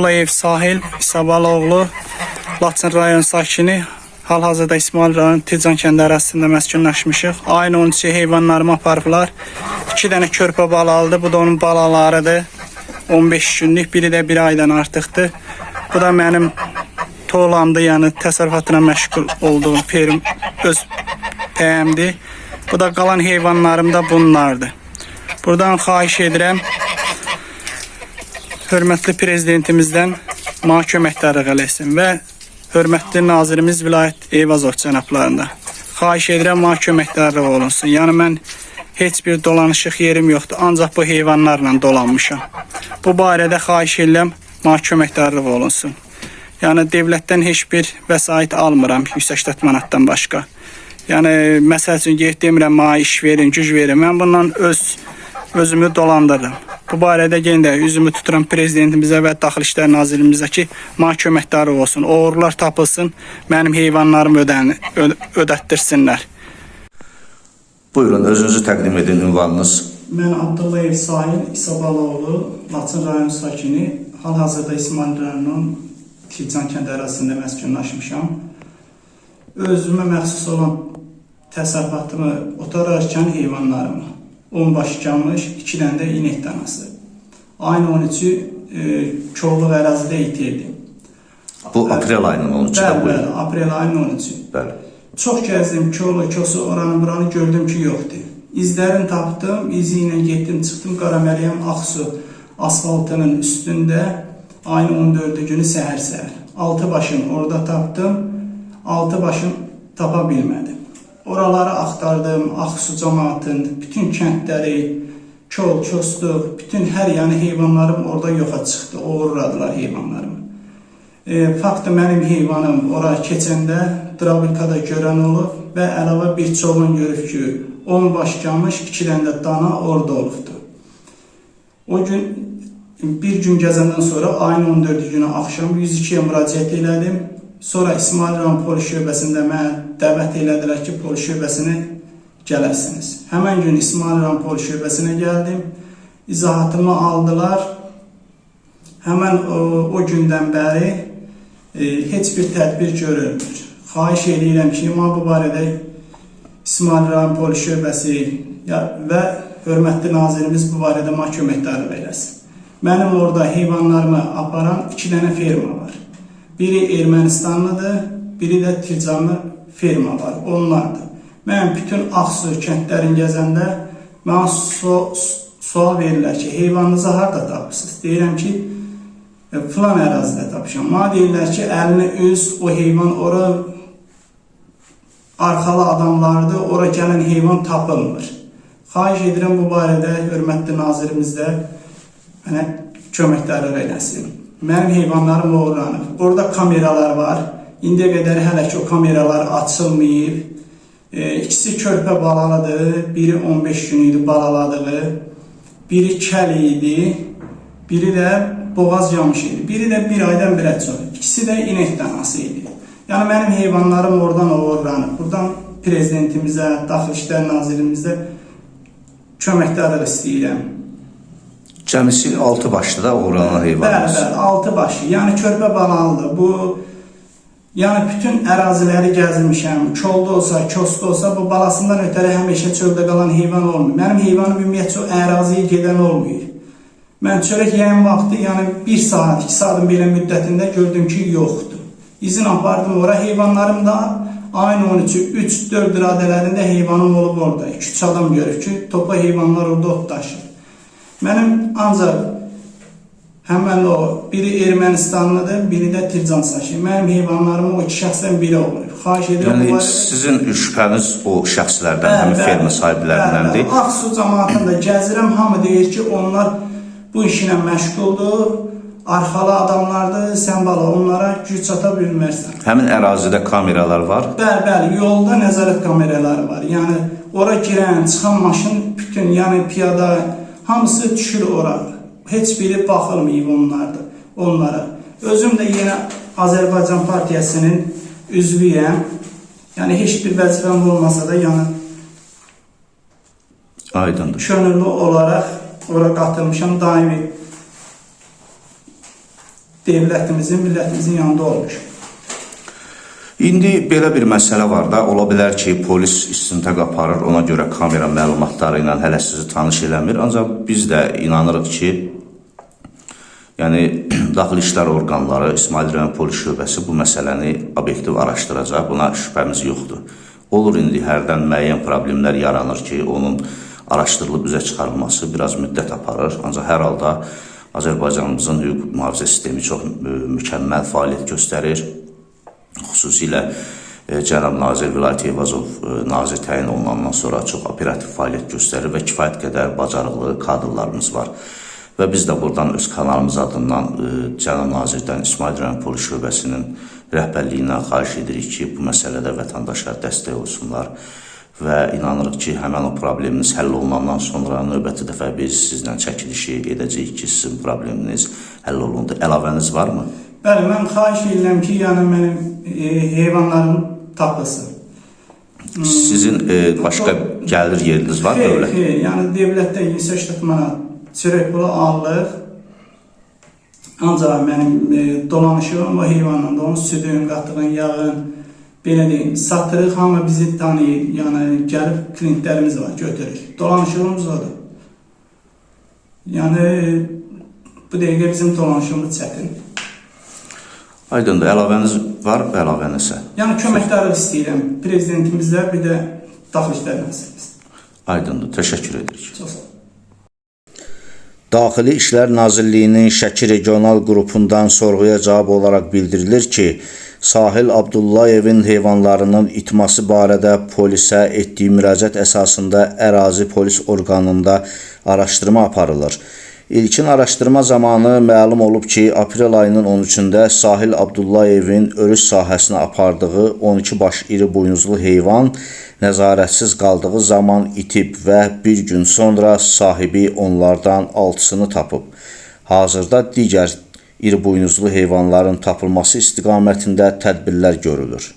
Abdullayev Sahil İsabaloğlu, Laçın rayon sakini. Hal-hazırda İsmail rayon Tircan kəndi ərazisində məskunlaşmışıq. Ayın 13-cü heyvanlarımı aparıblar. 2 dənə körpə balalıdır. Bu da onun balalarıdır. 15 günlük, biri də 1 aydan artıqdır. Bu da mənim toğlamdır, yəni təsərrüfatına məşğul olduğum öz pəyəmdir. Bu da qalan heyvanlarım da bunlardır. Buradan xahiş edirəm, hörmətli prezidentimizdən mənə köməkdarlıq eləsin və hörmətli nazirimiz Vilayət Eyvazov cənablarına xahiş edirəm, mənə köməkdarlıq olunsun. Yəni mən heç bir dolanışıq yerim yoxdur, ancaq bu heyvanlarla dolanmışam. Bu barədə xahiş edirəm, mənə köməkdarlıq olunsun. Yəni devlətdən heç bir vəsait almıram 180 manatdan başqa. Yəni məsəl üçün gedib demirəm, mənə iş verin, güc verin. Mən bundan özümü dolandırırım. Bu barədə yenə də üzümü tuturam prezidentimizə və Daxili İşlər Nazirimizə ki, mənə köməkdarlıq olsun. Oğurlar tapılsın, mənim heyvanlarımı ödətdirsinlər. Buyurun, özünüzü təqdim edin, ünvanınız. Mən Abdullayev Sahil İsabaloğlu, Laçın rayon sakini. Hal-hazırda İsmail rayonunun Tircan kəndi ərazisində məskunlaşmışam. Özümə məxsus olan təsərrüfatımı otararkən heyvanlarımı 10 baş camış, 2 dənə də inek danası. Ayın 13-ü kolluq ərazidə itirdim. Bu aprel ayının 13-ü. Bəli, aprel ayının 13-ü. Bəli. Çox gəzdim, kosu, oranı buranı gördüm ki, yoxdur. İzlərini tapdım, izi ilə getdim, çıxdım Qaraməliyəm Ağsu asfaltının üstündə ayın 14-cü günü səhər-səhər. 6 başını orada tapdım, 6 başını tapa bilmədim. Oraları axtardım, Ağsu cəmaatın, bütün kəndləri, kosluq, bütün hər yanı heyvanlarım orada yoxa çıxdı, uğurladılar heyvanlarımı. Faktı mənim heyvanım ora keçəndə Drabilkada görən olub və əlavə bir çoğun görüb ki, 10 baş camış, 2 dənə də dana orada olubdur. O gün, bir gün gəzəndən sonra ayın 14-cü günü axşam 102-yə müraciət elədim. Sonra İsmail rayon polis şöbəsində mənə dəvət elədilər ki, polis şöbəsinə gələrsiniz. Həmən gün İsmail rayon polis şöbəsinə gəldim. İzahatımı aldılar. Həmən o gündən bəri heç bir tədbir görülmür. Xahiş edirəm ki, bu barədə İsmail rayon polis şöbəsi və hörmətli nazirimiz bu barədə mənə köməkdarlıq eləsin. Mənim orada heyvanlarımı aparan 2 dənə firma var. Biri Ermənistanlıdır, biri də Tircanlı firma var, onlardır. Mən bütün Ağsu kəndlərin gəzəndə mənə sual verirlər ki, heyvanınızı harada tapırsınız? Deyirəm ki, filan ərazidə tapışam. Mənə deyirlər ki, əlini üz, o heyvan ora arxalı adamlardır, ora gələn heyvan tapılmır. Xahiş edirəm bu barədə hörmətli nazirimiz də mənə köməkdarlıq eləsin. Mənim heyvanlarım uğurlanıb. Orada kameralar var. İndiyə qədər hələ ki o kameralar açılmayıb. İkisi körpə balalıdır. Biri 15 gün idi balaladığı. Biri kəl idi. Biri də boğaz yamış idi. Biri də 1 aydan birə çox. İkisi də inek danası idi. Yəni mənim heyvanlarım oradan uğurlanıb. Buradan prezidentimizə, Daxili İşlər Nazirimizə köməkdarlıq istəyirəm. Cəmisi 6 başlı da uğurlanan heyvanımız. Bəli, 6 başı. Yəni körpə balalıdır. Bu, yəni bütün əraziləri gəzmişəm. Kolda olsa, kosda olsa, bu balasından ötəri həmişə çöldə qalan heyvan olmuyor. Mənim heyvanım ümumiyyətcə o əraziyə gedən olmuyor. Mən çörək yəyən vaxtı, yəni 1 saat, 2 saatın belə müddətində gördüm ki, yoxdur. İzin apardım ora. Heyvanlarım da ayın 13-ü 3-4 radələrində heyvanım olub orada. 2-3 adam görüb ki, topa heyvanlar orada ot daşır. Mənim ancaq həmən o, biri Ermənistanlıdır, biri də Tircan sakini. Mənim heyvanlarımı o 2 şəxsdən biri olub. Xahiş edirəm. Yəni sizin şübhəniz o şəxslərdən, həmin ferma sahiblərindəndir. Ağsu cəmaatında gəzirəm, hamı deyir ki, onlar bu işlə məşğuldur, arxalı adamlardır, sən bala onlara güc çata bilmərsən. Həmin ərazidə kameralar var? Bəli, yolda nəzarət kameraları var. Yəni ora girən, çıxan maşın bütün, yəni piyada hamısı düşür ora. Heç biri baxılmayıb onlara. Özüm də yenə Azərbaycan Partiyasının üzvüyəm. Yəni heç bir vəzifəm olmasa da, yəni Aydındır. Könüllü olaraq ora qatılmışam, daimi devlətimizin, millətimizin yanında olmuş. İndi belə bir məsələ var da, ola bilər ki, polis istintaq aparır, ona görə kamera məlumatları ilə hələ sizi tanış eləmir. Ancaq biz də inanırıq ki, yəni daxili işlər orqanları, İsmail rayon polis şöbəsi bu məsələni obyektiv araşdıracaq, buna şübhəmiz yoxdur. Olur indi hərdən müəyyən problemlər yaranır ki, onun araşdırılıb üzə çıxarılması biraz müddət aparır. Ancaq hər halda Azərbaycanımızın hüquq mühafizə sistemi çox mükəmməl fəaliyyət göstərir. Xüsusilə cənab Nazir Vilayət Eyvazov nazir təyin olunandan sonra çox operativ fəaliyyət göstərir və kifayət qədər bacarıqlı kadrlarımız var. Və biz də buradan öz kanalımız adından cənab nazirdən İsmail rayon polis şöbəsinin rəhbərliyindən xahiş edirik ki, bu məsələdə vətəndaşlar dəstək olsunlar və inanırıq ki, həmən o probleminiz həll olunandan sonra növbəti dəfə biz sizlə çəkilişi edəcəyik ki, sizin probleminiz həll olundu. Əlavəniz varmı? Bəli, mən xahiş edirəm ki, yəni mənim heyvanlarım tapılsın. Sizin başqa gəlir yeriniz var dövlət? Xeyr, yəni devlətdə 180 manat çörək pulu alırıq. Ancaq mənim dolanışım o heyvanla da onun südün, qatığın, yağın, belə deyim, satırıq, hamı bizi tanıyır, yəni gəlib klientlərimiz var, götürük. Dolanışımız odur. Yəni bu dəqiqə bizim dolanışımız çətin. Aydındır, əlavəniz var, əlavənisə? Yəni köməkləri istəyirəm prezidentimizlə, bir də daxili işlər nazirimiz. Aydındır, təşəkkür edirik. Çox sağ olun. Daxili İşlər Nazirliyinin Şəki regional qrupundan sorğuya cavab olaraq bildirilir ki, Sahil Abdullayevin heyvanlarının itması barədə polisə etdiyi müraciət əsasında ərazi polis orqanında araşdırma aparılır. İlkin araşdırma zamanı məlum olub ki, aprel ayının 13-də Sahil Abdullayevin örüş sahəsinə apardığı 12 baş iri buynuzlu heyvan nəzarətsiz qaldığı zaman itib və bir gün sonra sahibi onlardan 6-sını tapıb. Hazırda digər iri buynuzlu heyvanların tapılması istiqamətində tədbirlər görülür.